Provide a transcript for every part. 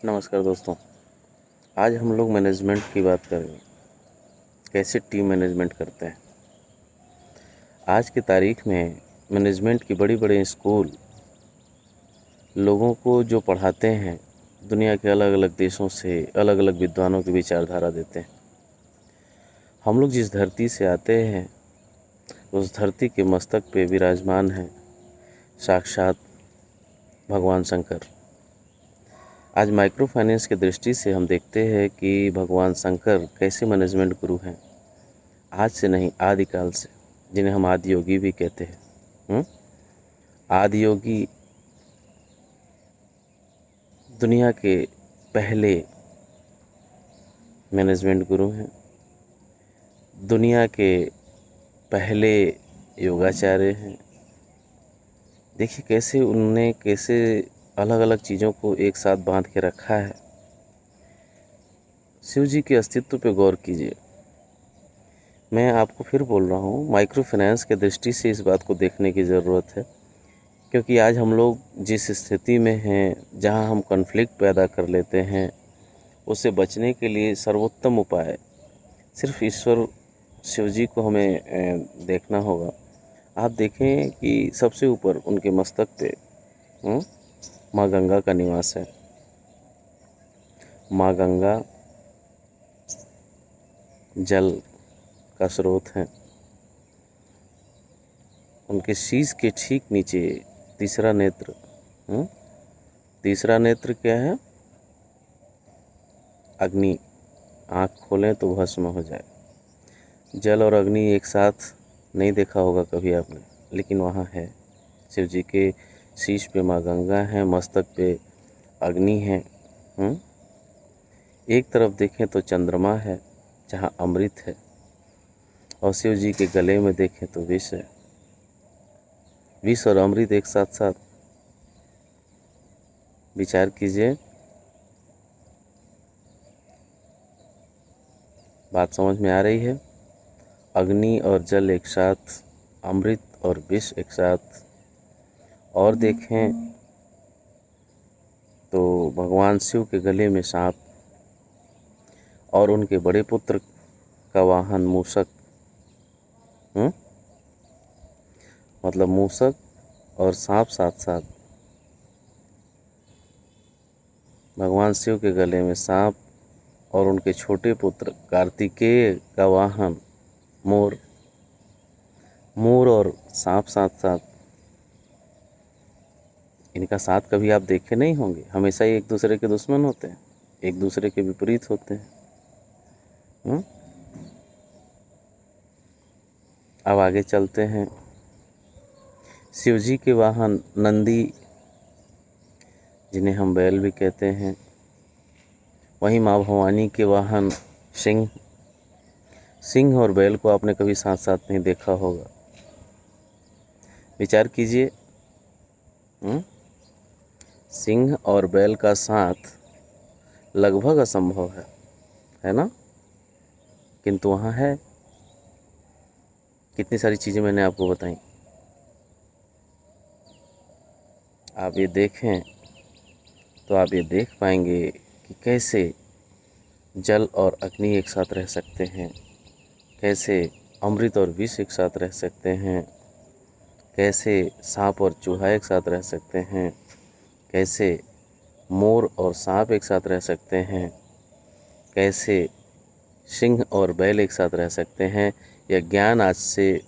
नमस्कार दोस्तों। आज हम लोग मैनेजमेंट की बात करेंगे, कैसे टीम मैनेजमेंट करते हैं। आज की तारीख में मैनेजमेंट की बड़ी बड़े स्कूल लोगों को जो पढ़ाते हैं, दुनिया के अलग अलग देशों से अलग अलग विद्वानों की विचारधारा देते हैं। हम लोग जिस धरती से आते हैं, उस धरती के मस्तक पे विराजमान हैं साक्षात भगवान शंकर। आज माइक्रो फाइनेंस की दृष्टि से हम देखते हैं कि भगवान शंकर कैसे मैनेजमेंट गुरु हैं। आज से नहीं, आदिकाल से, जिन्हें हम आदि योगी भी कहते हैं। आदि योगी दुनिया के पहले मैनेजमेंट गुरु हैं, दुनिया के पहले योगाचार्य हैं। देखिए कैसे अलग अलग चीज़ों को एक साथ बांध के रखा है। शिव जी के अस्तित्व पे गौर कीजिए। मैं आपको फिर बोल रहा हूँ, माइक्रो फाइनेंस के दृष्टि से इस बात को देखने की ज़रूरत है, क्योंकि आज हम लोग जिस स्थिति में हैं, जहाँ हम कॉन्फ्लिक्ट पैदा कर लेते हैं, उससे बचने के लिए सर्वोत्तम उपाय सिर्फ ईश्वर शिव जी को हमें देखना होगा। आप देखें कि सबसे ऊपर उनके मस्तक पे माँ गंगा का निवास है। माँ गंगा जल का स्रोत है। उनके शीश के ठीक नीचे तीसरा नेत्र क्या है? अग्नि। आँख खोलें तो भस्म हो जाए। जल और अग्नि एक साथ नहीं देखा होगा कभी आपने, लेकिन वहाँ है। शिव जी के शीश पे माँ गंगा है, मस्तक पे अग्नि है। एक तरफ देखें तो चंद्रमा है, जहाँ अमृत है, और शिव जी के गले में देखें तो विष है। विष और अमृत एक साथ साथ। विचार कीजिए, बात समझ में आ रही है? अग्नि और जल एक साथ, अमृत और विष एक साथ। और देखें तो भगवान शिव के गले में सांप, और उनके बड़े पुत्र का वाहन मूषक। मतलब मूषक और सांप साथ साथ। भगवान शिव के गले में सांप और उनके छोटे पुत्र कार्तिकेय का वाहन मोर। मोर और सांप साथ साथ। इनका साथ कभी आप देखे नहीं होंगे। हमेशा ही एक दूसरे के दुश्मन होते हैं, एक दूसरे के विपरीत होते हैं। अब आगे चलते हैं। शिव जी के वाहन नंदी, जिन्हें हम बैल भी कहते हैं। वहीं माँ भवानी के वाहन सिंह। सिंह और बैल को आपने कभी साथ साथ नहीं देखा होगा। विचार कीजिए, सिंह और बैल का साथ लगभग असंभव है ना? किंतु वहाँ है। कितनी सारी चीज़ें मैंने आपको बताई। आप ये देखें तो आप ये देख पाएंगे कि कैसे जल और अग्नि एक साथ रह सकते हैं, कैसे अमृत और विष एक साथ रह सकते हैं, कैसे सांप और चूहा एक साथ रह सकते हैं, कैसे मोर और सांप एक साथ रह सकते हैं, कैसे सिंह और बैल एक साथ रह सकते हैं। यह ज्ञान आज से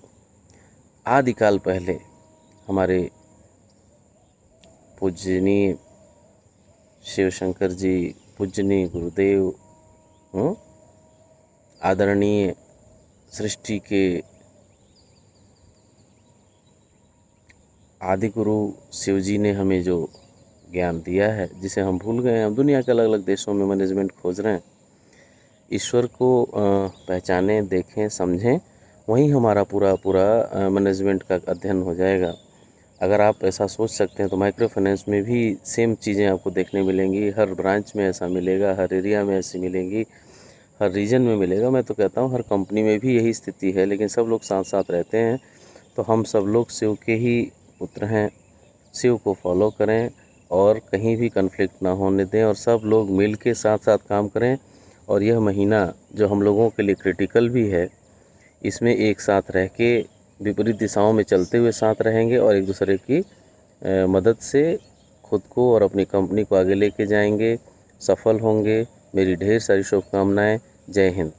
आदिकाल पहले हमारे पूजनीय शिव शंकर जी, पूजनीय गुरुदेव, आदरणीय सृष्टि के आदि गुरु शिव जी ने हमें जो ज्ञान दिया है, जिसे हम भूल गए हैं। हम दुनिया के अलग अलग देशों में मैनेजमेंट खोज रहे हैं। ईश्वर को पहचानें, देखें, समझें, वहीं हमारा पूरा मैनेजमेंट का अध्ययन हो जाएगा। अगर आप ऐसा सोच सकते हैं तो माइक्रो फाइनेंस में भी सेम चीज़ें आपको देखने मिलेंगी। हर ब्रांच में ऐसा मिलेगा, हर एरिया में ऐसी मिलेंगी, हर रीजन में मिलेगा। मैं तो कहता हूँ हर कंपनी में भी यही स्थिति है, लेकिन सब लोग साथ साथ रहते हैं। तो हम सब लोग शिव के ही पुत्र हैं। शिव को फॉलो करें, और कहीं भी कन्फ्लिक्ट ना होने दें और सब लोग मिल के साथ साथ काम करें। और यह महीना जो हम लोगों के लिए क्रिटिकल भी है, इसमें एक साथ रह के विपरीत दिशाओं में चलते हुए साथ रहेंगे और एक दूसरे की मदद से खुद को और अपनी कंपनी को आगे लेके जाएंगे, सफल होंगे। मेरी ढेर सारी शुभकामनाएं। जय हिंद।